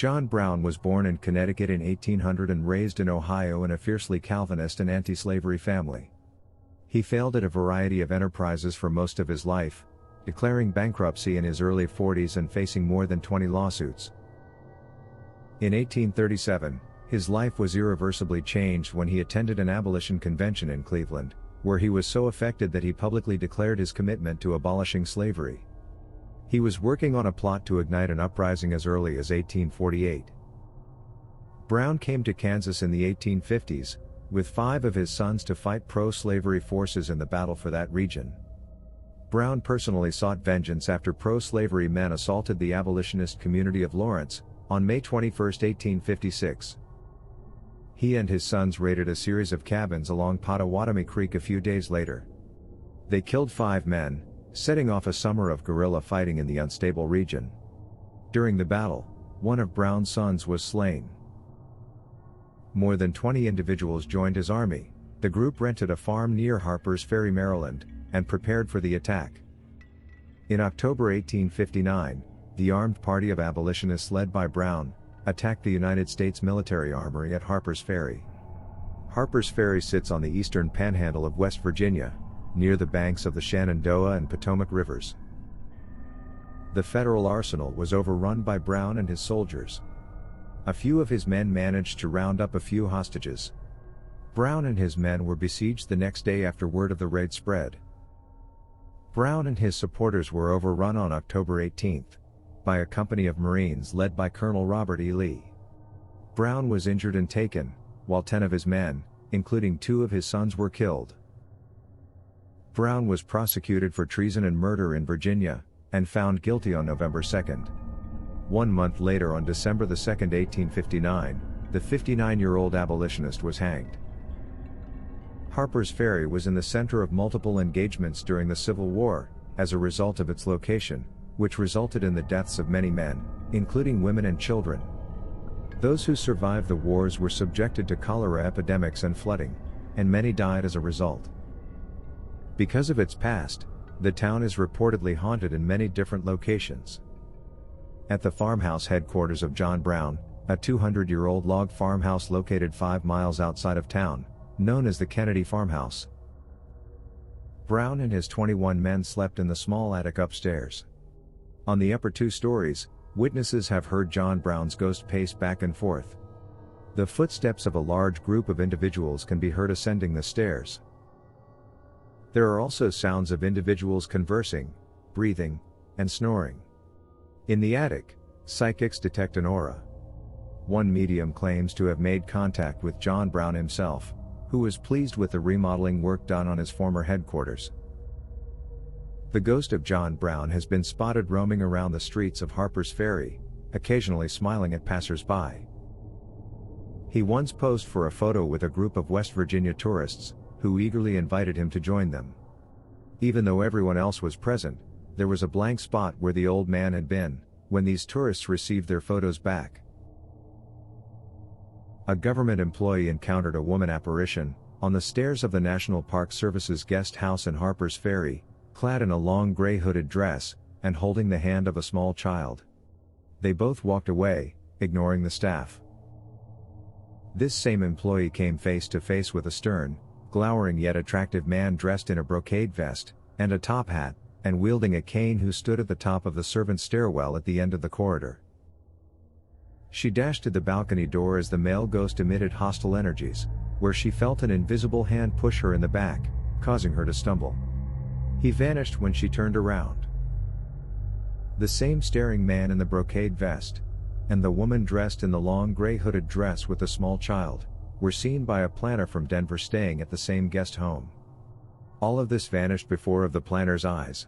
John Brown was born in Connecticut in 1800 and raised in Ohio in a fiercely Calvinist and anti-slavery family. He failed at a variety of enterprises for most of his life, declaring bankruptcy in his early 40s and facing more than 20 lawsuits. In 1837, his life was irreversibly changed when he attended an abolition convention in Cleveland, where he was so affected that he publicly declared his commitment to abolishing slavery. He was working on a plot to ignite an uprising as early as 1848. Brown came to Kansas in the 1850s, with 5 of his sons to fight pro-slavery forces in the battle for that region. Brown personally sought vengeance after pro-slavery men assaulted the abolitionist community of Lawrence, on May 21, 1856. He and his sons raided a series of cabins along Pottawatomie Creek a few days later. They killed 5 men, setting off a summer of guerrilla fighting in the unstable region. During the battle, one of Brown's sons was slain. More than 20 individuals joined his army. The group rented a farm near Harpers Ferry, Maryland, and prepared for the attack. In October 1859, the armed party of abolitionists led by Brown attacked the United States military armory at Harpers Ferry. Harpers Ferry sits on the eastern panhandle of West Virginia, near the banks of the Shenandoah and Potomac rivers. The federal arsenal was overrun by Brown and his soldiers. A few of his men managed to round up a few hostages. Brown and his men were besieged the next day after word of the raid spread. Brown and his supporters were overrun on October 18 by a company of Marines led by Colonel Robert E. Lee. Brown was injured and taken, while 10 of his men, including 2 of his sons, were killed. Brown was prosecuted for treason and murder in Virginia, and found guilty on November 2. 1 month later, on December 2, 1859, the 59-year-old abolitionist was hanged. Harpers Ferry was in the center of multiple engagements during the Civil War, as a result of its location, which resulted in the deaths of many men, including women and children. Those who survived the wars were subjected to cholera epidemics and flooding, and many died as a result. Because of its past, the town is reportedly haunted in many different locations. At the farmhouse headquarters of John Brown, a 200-year-old log farmhouse located 5 miles outside of town, known as the Kennedy Farmhouse. Brown and his 21 men slept in the small attic upstairs. On the upper 2 stories, witnesses have heard John Brown's ghost pace back and forth. The footsteps of a large group of individuals can be heard ascending the stairs. There are also sounds of individuals conversing, breathing, and snoring. In the attic, psychics detect an aura. One medium claims to have made contact with John Brown himself, who was pleased with the remodeling work done on his former headquarters. The ghost of John Brown has been spotted roaming around the streets of Harpers Ferry, occasionally smiling at passers-by. He once posed for a photo with a group of West Virginia tourists, who eagerly invited him to join them. Even though everyone else was present, there was a blank spot where the old man had been, when these tourists received their photos back. A government employee encountered a woman apparition on the stairs of the National Park Service's guest house in Harpers Ferry, clad in a long gray hooded dress, and holding the hand of a small child. They both walked away, ignoring the staff. This same employee came face to face with a stern, glowering yet attractive man dressed in a brocade vest, and a top hat, and wielding a cane, who stood at the top of the servants' stairwell at the end of the corridor. She dashed to the balcony door as the male ghost emitted hostile energies, where she felt an invisible hand push her in the back, causing her to stumble. He vanished when she turned around. The same staring man in the brocade vest, and the woman dressed in the long gray hooded dress with the small child, were seen by a planter from Denver staying at the same guest home. All of this vanished before the planter's eyes.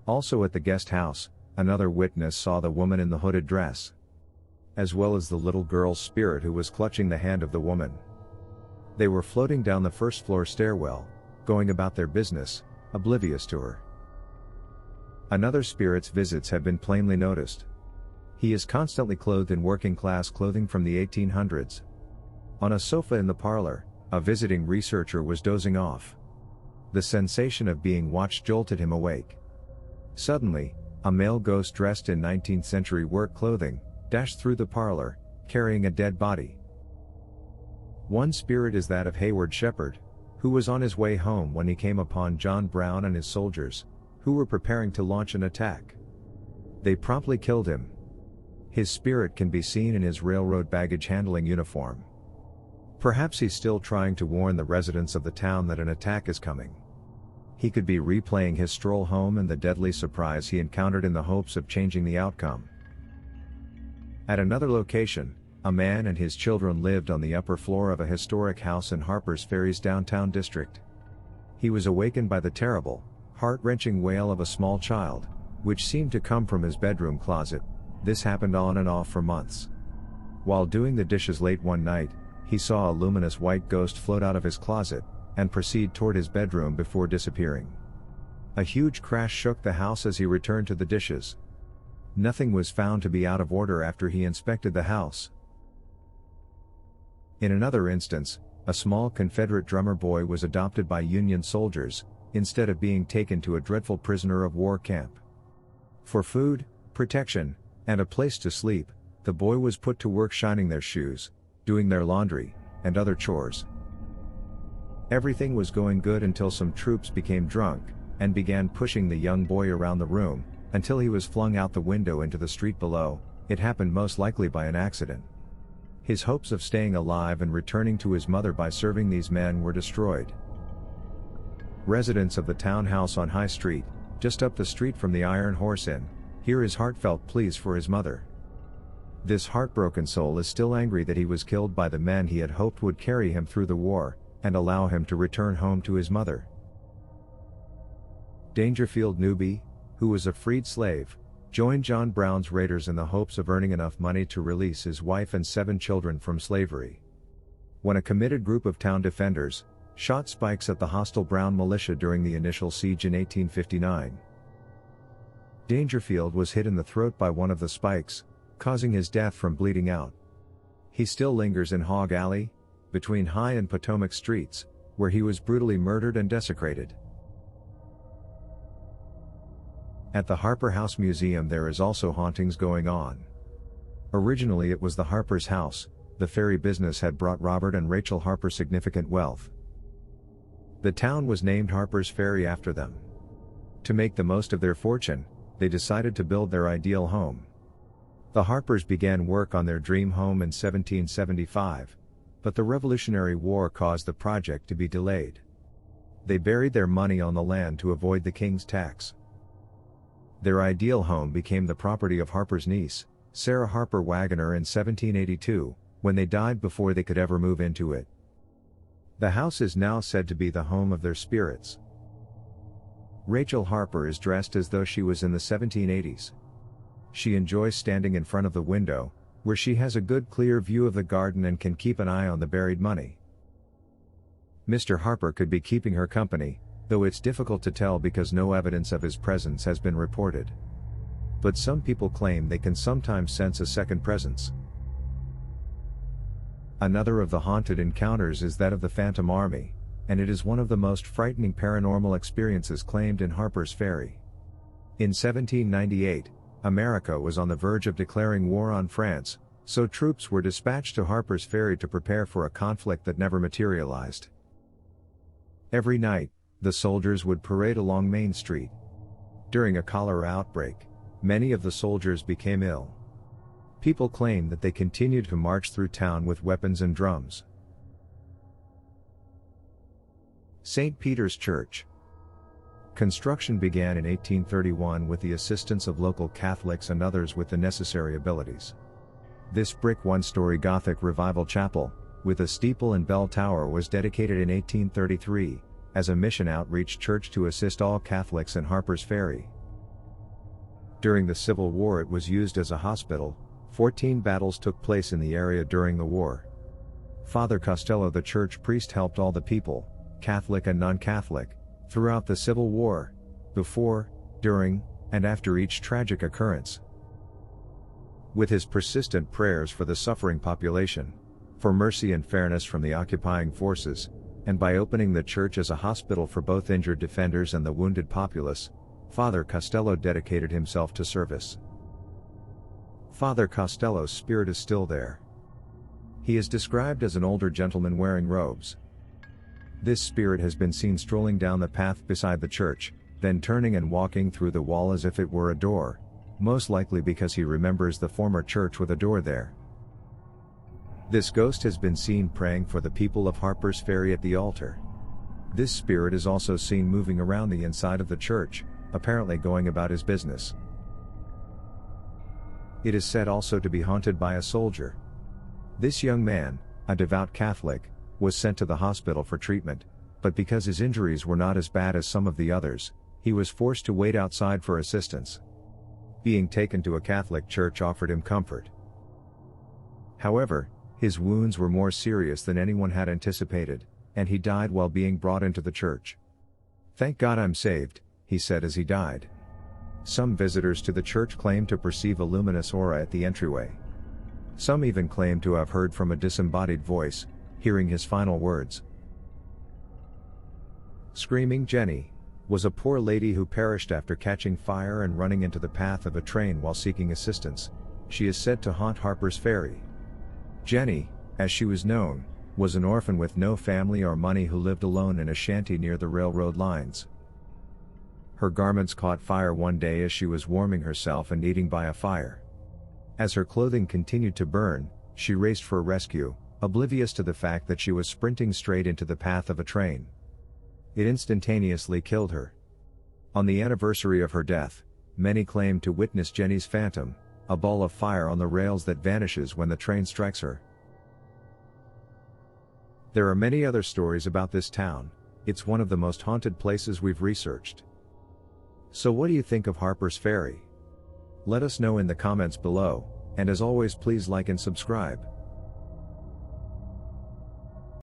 Also at the guest house, another witness saw the woman in the hooded dress, as well as the little girl's spirit who was clutching the hand of the woman. They were floating down the first floor stairwell, going about their business, oblivious to her. Another spirit's visits have been plainly noticed. He is constantly clothed in working-class clothing from the 1800s. On a sofa in the parlor, a visiting researcher was dozing off. The sensation of being watched jolted him awake. Suddenly, a male ghost dressed in 19th-century work clothing dashed through the parlor, carrying a dead body. One spirit is that of Hayward Shepherd, who was on his way home when he came upon John Brown and his soldiers, who were preparing to launch an attack. They promptly killed him. His spirit can be seen in his railroad baggage handling uniform. Perhaps he's still trying to warn the residents of the town that an attack is coming. He could be replaying his stroll home and the deadly surprise he encountered in the hopes of changing the outcome. At another location, a man and his children lived on the upper floor of a historic house in Harpers Ferry's downtown district. He was awakened by the terrible, heart-wrenching wail of a small child, which seemed to come from his bedroom closet. This happened on and off for months. While doing the dishes late one night, he saw a luminous white ghost float out of his closet and proceed toward his bedroom before disappearing. A huge crash shook the house as he returned to the dishes. Nothing was found to be out of order after he inspected the house. In another instance, a small Confederate drummer boy was adopted by Union soldiers, instead of being taken to a dreadful prisoner of war camp. For food, protection, and a place to sleep, the boy was put to work shining their shoes, doing their laundry, and other chores. Everything was going good until some troops became drunk, and began pushing the young boy around the room, until he was flung out the window into the street below. It happened most likely by an accident. His hopes of staying alive and returning to his mother by serving these men were destroyed. Residents of the townhouse on High Street, just up the street from the Iron Horse Inn, hear his heartfelt pleas for his mother. This heartbroken soul is still angry that he was killed by the men he had hoped would carry him through the war, and allow him to return home to his mother. Dangerfield Newby, who was a freed slave, joined John Brown's raiders in the hopes of earning enough money to release his wife and 7 children from slavery. When a committed group of town defenders shot spikes at the hostile Brown militia during the initial siege in 1859, Dangerfield was hit in the throat by one of the spikes, causing his death from bleeding out. He still lingers in Hog Alley, between High and Potomac Streets, where he was brutally murdered and desecrated. At the Harper House Museum there is also hauntings going on. Originally it was the Harper's house. The ferry business had brought Robert and Rachel Harper significant wealth. The town was named Harpers Ferry after them. To make the most of their fortune, they decided to build their ideal home. The Harpers began work on their dream home in 1775, but the Revolutionary War caused the project to be delayed. They buried their money on the land to avoid the king's tax. Their ideal home became the property of Harper's niece, Sarah Harper Wagoner, in 1782, when they died before they could ever move into it. The house is now said to be the home of their spirits. Rachel Harper is dressed as though she was in the 1780s. She enjoys standing in front of the window, where she has a good clear view of the garden and can keep an eye on the buried money. Mr. Harper could be keeping her company, though it's difficult to tell because no evidence of his presence has been reported. But some people claim they can sometimes sense a second presence. Another of the haunted encounters is that of the Phantom Army, and it is one of the most frightening paranormal experiences claimed in Harper's Ferry. In 1798, America was on the verge of declaring war on France, so troops were dispatched to Harper's Ferry to prepare for a conflict that never materialized. Every night, the soldiers would parade along Main Street. During a cholera outbreak, many of the soldiers became ill. People claim that they continued to march through town with weapons and drums. St. Peter's Church. Construction began in 1831 with the assistance of local Catholics and others with the necessary abilities. This brick one-story Gothic Revival chapel, with a steeple and bell tower, was dedicated in 1833, as a mission outreach church to assist all Catholics in Harpers Ferry. During the Civil War it was used as a hospital. 14 battles took place in the area during the war. Father Costello, the church priest, helped all the people, Catholic and non-Catholic, throughout the Civil War, before, during, and after each tragic occurrence. With his persistent prayers for the suffering population, for mercy and fairness from the occupying forces, and by opening the church as a hospital for both injured defenders and the wounded populace, Father Costello dedicated himself to service. Father Costello's spirit is still there. He is described as an older gentleman wearing robes. This spirit has been seen strolling down the path beside the church, then turning and walking through the wall as if it were a door, most likely because he remembers the former church with a door there. This ghost has been seen praying for the people of Harpers Ferry at the altar. This spirit is also seen moving around the inside of the church, apparently going about his business. It is said also to be haunted by a soldier. This young man, a devout Catholic, was sent to the hospital for treatment, but because his injuries were not as bad as some of the others, he was forced to wait outside for assistance. Being taken to a Catholic church offered him comfort. However, his wounds were more serious than anyone had anticipated, and he died while being brought into the church. "Thank God I'm saved," he said as he died. Some visitors to the church claim to perceive a luminous aura at the entryway. Some even claim to have heard from a disembodied voice, hearing his final words. Screaming Jenny was a poor lady who perished after catching fire and running into the path of a train while seeking assistance. She is said to haunt Harper's Ferry. Jenny, as she was known, was an orphan with no family or money who lived alone in a shanty near the railroad lines. Her garments caught fire one day as she was warming herself and eating by a fire. As her clothing continued to burn, she raced for rescue, oblivious to the fact that she was sprinting straight into the path of a train. It instantaneously killed her. On the anniversary of her death, many claim to witness Jenny's phantom, a ball of fire on the rails that vanishes when the train strikes her. There are many other stories about this town. It's one of the most haunted places we've researched. So what do you think of Harper's Ferry? Let us know in the comments below, and as always please like and subscribe.